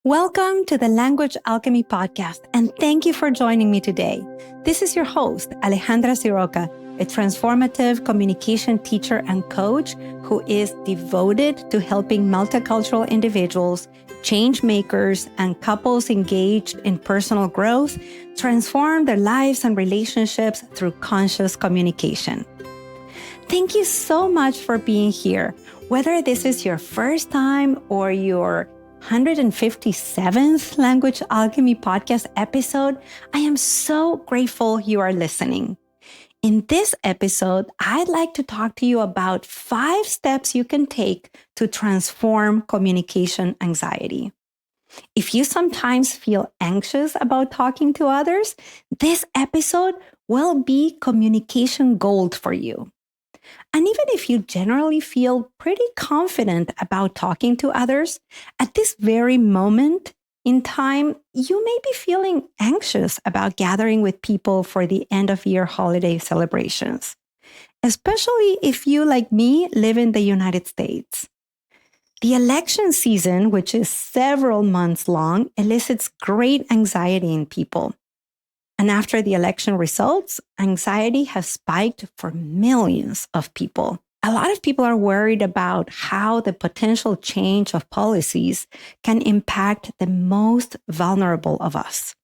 Welcome to the Language Alchemy Podcast, and thank you for joining me today. This is your host, Alejandra Siroka, a transformative communication teacher and coach who is devoted to helping multicultural individuals, change makers, and couples engaged in personal growth transform their lives and relationships through conscious communication. Thank you so much for being here. Whether this is your first time or your 157th Language Alchemy Podcast episode, I am so grateful you are listening. In this episode, I'd like to talk to you about 5 steps you can take to transform communication anxiety. If you sometimes feel anxious about talking to others, this episode will be communication gold for you. And even if you generally feel pretty confident about talking to others, at this very moment in time, you may be feeling anxious about gathering with people for the end of year holiday celebrations, especially if you, like me, live in the United States. The election season, which is several months long, elicits great anxiety in people. And after the election results, anxiety has spiked for millions of people. A lot of people are worried about how the potential change of policies can impact the most vulnerable of us.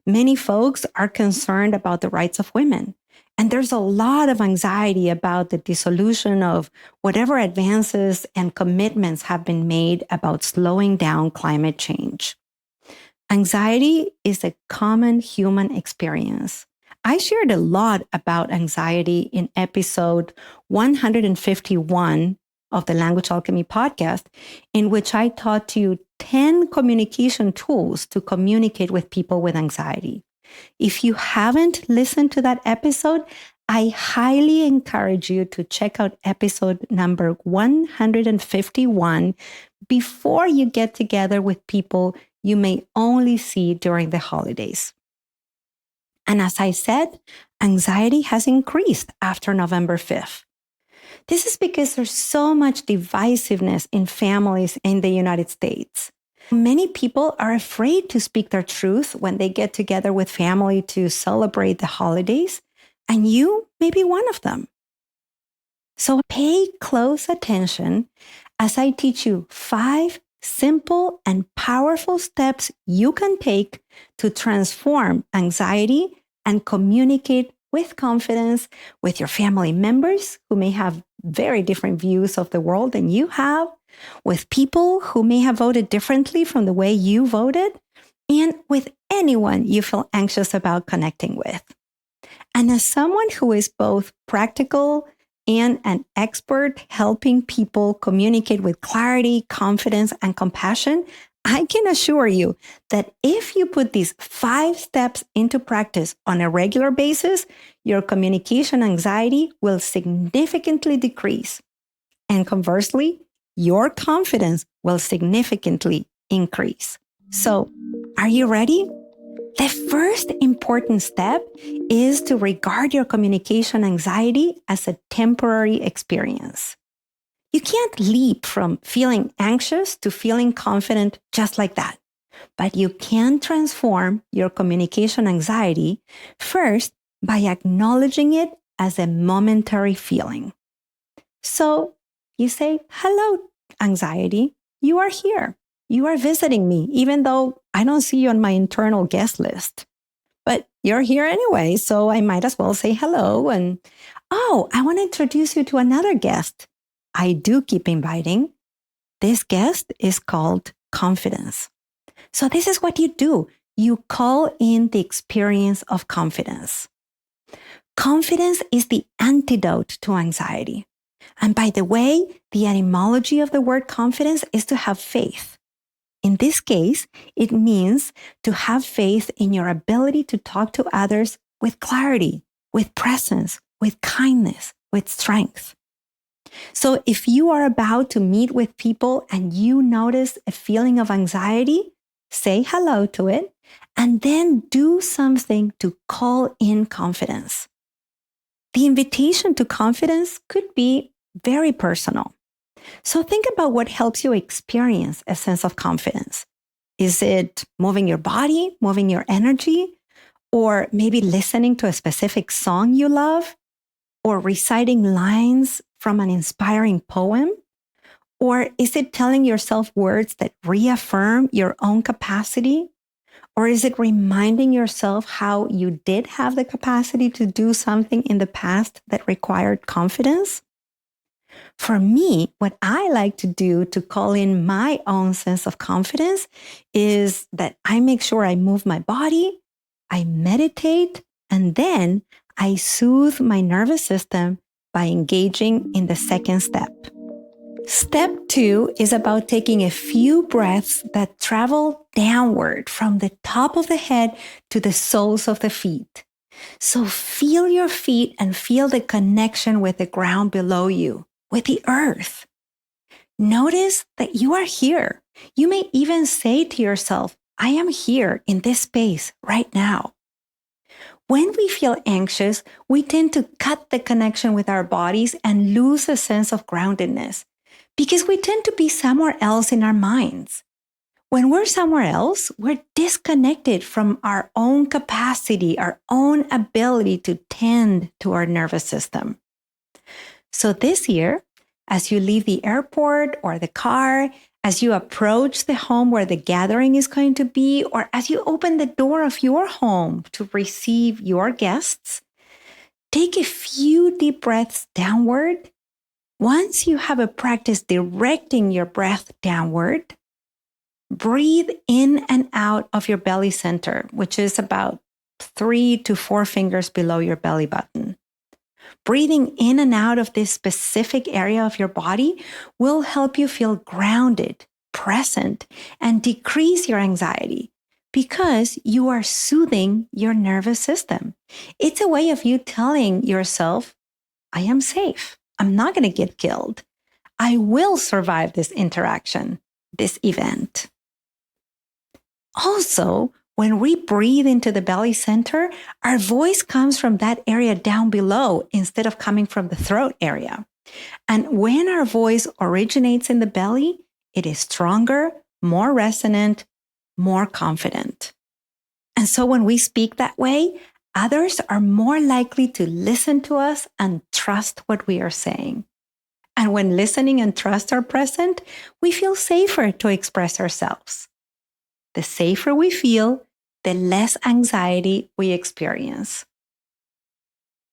Many folks are concerned about the rights of women. And there's a lot of anxiety about the dissolution of whatever advances and commitments have been made about slowing down climate change. Anxiety is a common human experience. I shared a lot about anxiety in episode 151 of the Language Alchemy podcast, in which I taught you 10 communication tools to communicate with people with anxiety. If you haven't listened to that episode, I highly encourage you to check out episode number 151 before you get together with people you may only see during the holidays. And as I said, anxiety has increased after November 5th. This is because there's so much divisiveness in families in the United States. Many people are afraid to speak their truth when they get together with family to celebrate the holidays, and you may be one of them. So pay close attention as I teach you 5 simple and powerful steps you can take to transform anxiety and communicate with confidence with your family members who may have very different views of the world than you have, with people who may have voted differently from the way you voted, and with anyone you feel anxious about connecting with. And as someone who is both practical and an expert helping people communicate with clarity, confidence, and compassion, I can assure you that if you put these 5 steps into practice on a regular basis, your communication anxiety will significantly decrease. And conversely, your confidence will significantly increase. So, are you ready? The first important step is to regard your communication anxiety as a temporary experience. You can't leap from feeling anxious to feeling confident just like that, but you can transform your communication anxiety first by acknowledging it as a momentary feeling. So you say, "Hello, anxiety, you are here. You are visiting me, even though I don't see you on my internal guest list. But you're here anyway, so I might as well say hello. And, oh, I want to introduce you to another guest. I do keep inviting. This guest is called confidence." So this is what you do. You call in the experience of confidence. Confidence is the antidote to anxiety. And by the way, the etymology of the word confidence is to have faith. In this case, it means to have faith in your ability to talk to others with clarity, with presence, with kindness, with strength. So if you are about to meet with people and you notice a feeling of anxiety, say hello to it, and then do something to call in confidence. The invitation to confidence could be very personal. So think about what helps you experience a sense of confidence. Is it moving your body, moving your energy, or maybe listening to a specific song you love, or reciting lines from an inspiring poem? Or is it telling yourself words that reaffirm your own capacity? Or is it reminding yourself how you did have the capacity to do something in the past that required confidence? For me, what I like to do to call in my own sense of confidence is that I make sure I move my body, I meditate, and then I soothe my nervous system by engaging in the second step. Step 2 is about taking a few breaths that travel downward from the top of the head to the soles of the feet. So feel your feet and feel the connection with the ground below you, with the earth. Notice that you are here. You may even say to yourself, I am here in this space right now. When we feel anxious, we tend to cut the connection with our bodies and lose a sense of groundedness because we tend to be somewhere else in our minds. When we're somewhere else, we're disconnected from our own capacity, our own ability to tend to our nervous system. So this year, as you leave the airport or the car, as you approach the home where the gathering is going to be, or as you open the door of your home to receive your guests, take a few deep breaths downward. Once you have a practice directing your breath downward, breathe in and out of your belly center, which is about 3 to 4 fingers below your belly button. Breathing in and out of this specific area of your body will help you feel grounded, present, and decrease your anxiety because you are soothing your nervous system. It's a way of you telling yourself, I am safe. I'm not going to get killed. I will survive this interaction, this event. Also, when we breathe into the belly center, our voice comes from that area down below instead of coming from the throat area. And when our voice originates in the belly, it is stronger, more resonant, more confident. And so when we speak that way, others are more likely to listen to us and trust what we are saying. And when listening and trust are present, we feel safer to express ourselves. The safer we feel, the less anxiety we experience.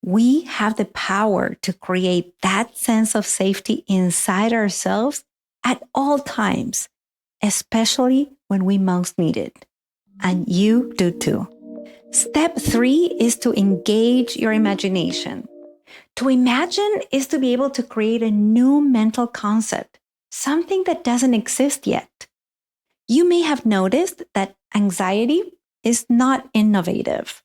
We have the power to create that sense of safety inside ourselves at all times, especially when we most need it. And you do too. Step 3 is to engage your imagination. To imagine is to be able to create a new mental concept, something that doesn't exist yet. You may have noticed that anxiety is not innovative.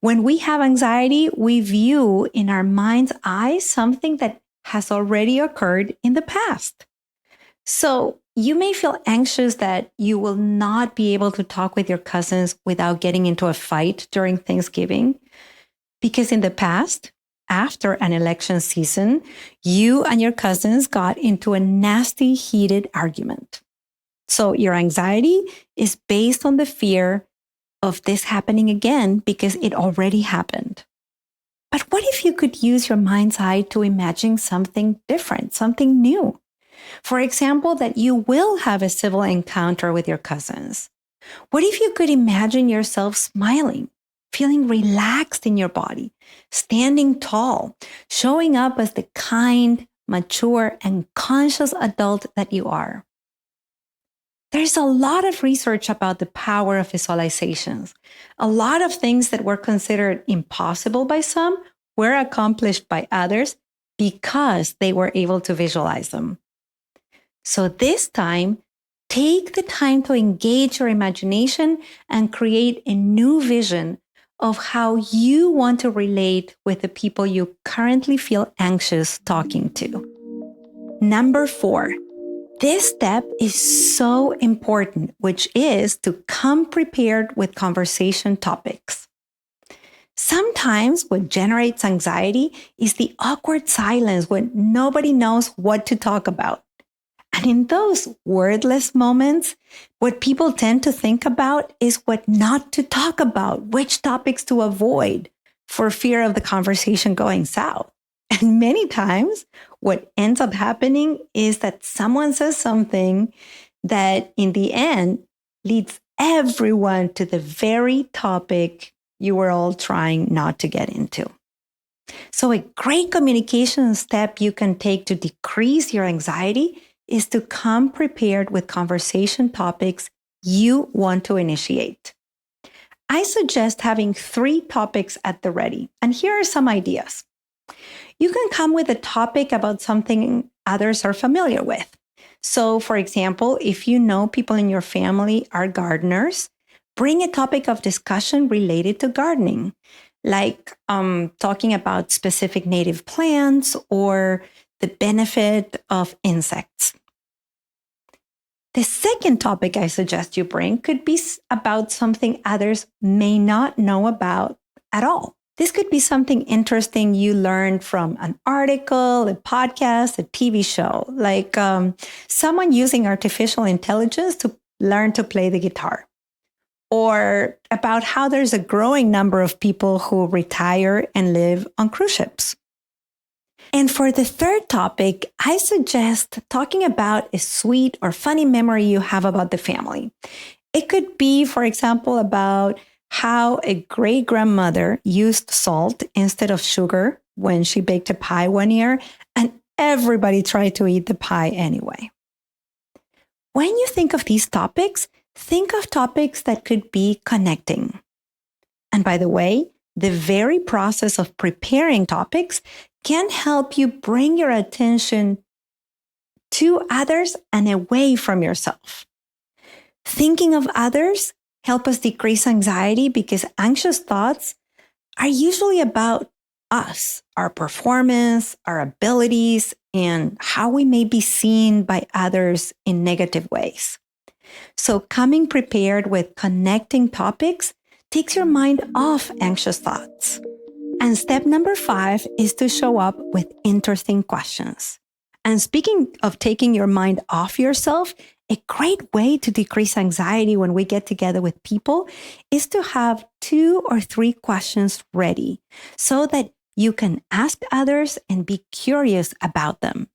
When we have anxiety, we view in our mind's eye something that has already occurred in the past. So you may feel anxious that you will not be able to talk with your cousins without getting into a fight during Thanksgiving, because in the past, after an election season, you and your cousins got into a nasty, heated argument. So your anxiety is based on the fear of this happening again because it already happened. But what if you could use your mind's eye to imagine something different, something new? For example, that you will have a civil encounter with your cousins. What if you could imagine yourself smiling, feeling relaxed in your body, standing tall, showing up as the kind, mature, and conscious adult that you are? There's a lot of research about the power of visualizations. A lot of things that were considered impossible by some were accomplished by others because they were able to visualize them. So this time, take the time to engage your imagination and create a new vision of how you want to relate with the people you currently feel anxious talking to. Number 4. This step is so important, which is to come prepared with conversation topics. Sometimes what generates anxiety is the awkward silence when nobody knows what to talk about. And in those wordless moments, what people tend to think about is what not to talk about, which topics to avoid for fear of the conversation going south. And many times, what ends up happening is that someone says something that in the end leads everyone to the very topic you were all trying not to get into. So, a great communication step you can take to decrease your anxiety is to come prepared with conversation topics you want to initiate. I suggest having 3 topics at the ready. And here are some ideas. You can come with a topic about something others are familiar with. So, for example, if you know people in your family are gardeners, bring a topic of discussion related to gardening, like talking about specific native plants or the benefit of insects. The second topic I suggest you bring could be about something others may not know about at all. This could be something interesting you learned from an article, a podcast, a TV show, like someone using artificial intelligence to learn to play the guitar, or about how there's a growing number of people who retire and live on cruise ships. And for the third topic, I suggest talking about a sweet or funny memory you have about the family. It could be, for example, about how a great-grandmother used salt instead of sugar when she baked a pie one year, and everybody tried to eat the pie anyway. When you think of these topics, think of topics that could be connecting. And by the way, the very process of preparing topics can help you bring your attention to others and away from yourself. Thinking of others help us decrease anxiety because anxious thoughts are usually about us, our performance, our abilities, and how we may be seen by others in negative ways. So coming prepared with connecting topics takes your mind off anxious thoughts. And step number 5 is to show up with interesting questions. And speaking of taking your mind off yourself, a great way to decrease anxiety when we get together with people is to have 2 or 3 questions ready so that you can ask others and be curious about them.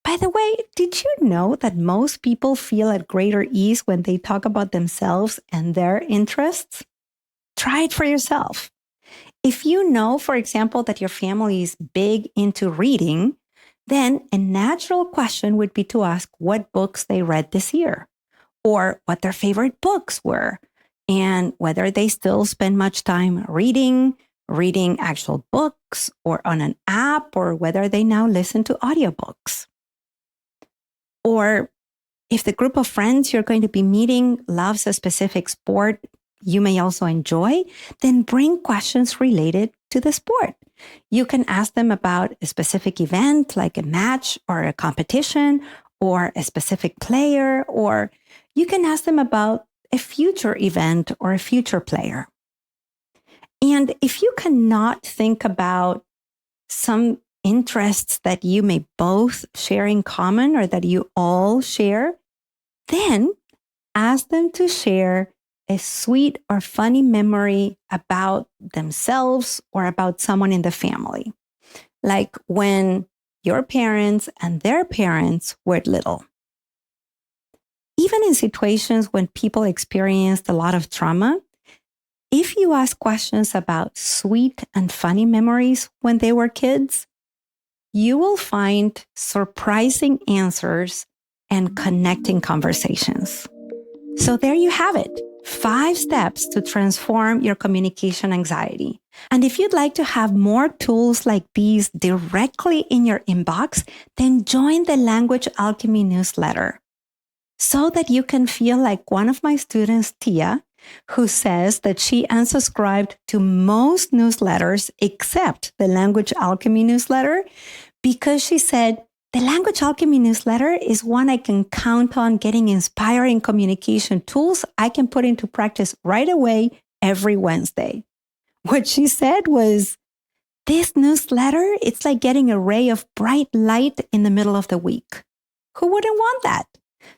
By the way, did you know that most people feel at greater ease when they talk about themselves and their interests? Try it for yourself. If you know, for example, that your family is big into reading, then a natural question would be to ask what books they read this year, or what their favorite books were, and whether they still spend much time reading actual books or on an app, or whether they now listen to audiobooks. Or if the group of friends you're going to be meeting loves a specific sport you may also enjoy, then bring questions related to the sport. You can ask them about a specific event, like a match or a competition, or a specific player, or you can ask them about a future event or a future player. And if you cannot think about some interests that you may both share in common or that you all share, then ask them to share a sweet or funny memory about themselves or about someone in the family, like when your parents and their parents were little. Even in situations when people experienced a lot of trauma, if you ask questions about sweet and funny memories when they were kids, you will find surprising answers and connecting conversations. So there you have it. 5 steps to transform your communication anxiety. And if you'd like to have more tools like these directly in your inbox, then join the Language Alchemy newsletter so that you can feel like one of my students, Tia, who says that she unsubscribed to most newsletters except the Language Alchemy newsletter because she said, the Language Alchemy newsletter is one I can count on getting inspiring communication tools I can put into practice right away every Wednesday. What she said was, this newsletter, it's like getting a ray of bright light in the middle of the week. Who wouldn't want that?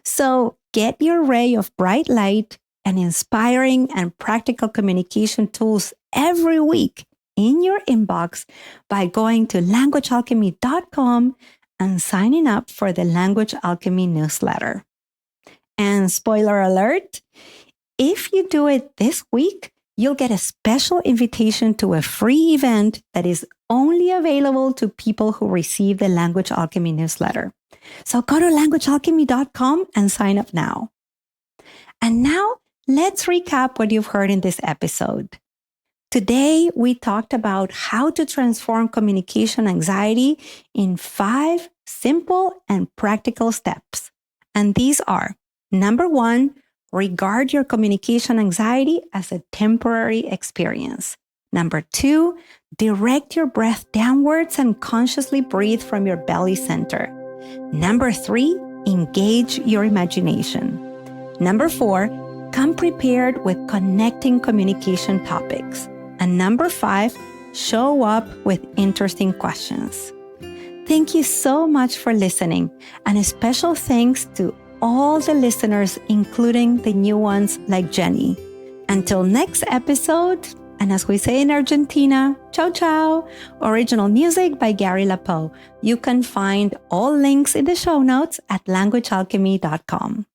So get your ray of bright light and inspiring and practical communication tools every week in your inbox by going to languagealchemy.com and signing up for the Language Alchemy newsletter. And spoiler alert, if you do it this week, you'll get a special invitation to a free event that is only available to people who receive the Language Alchemy newsletter. So go to languagealchemy.com and sign up now. And now let's recap what you've heard in this episode. Today, we talked about how to transform communication anxiety in 5 simple and practical steps. And these are, number 1, regard your communication anxiety as a temporary experience. Number 2, direct your breath downwards and consciously breathe from your belly center. Number 3, engage your imagination. Number 4, come prepared with connecting communication topics. And number 5, show up with interesting questions. Thank you so much for listening, and a special thanks to all the listeners, including the new ones like Jenny. Until next episode, and as we say in Argentina, ciao ciao. Original music by Gary Lapo. You can find all links in the show notes at languagealchemy.com.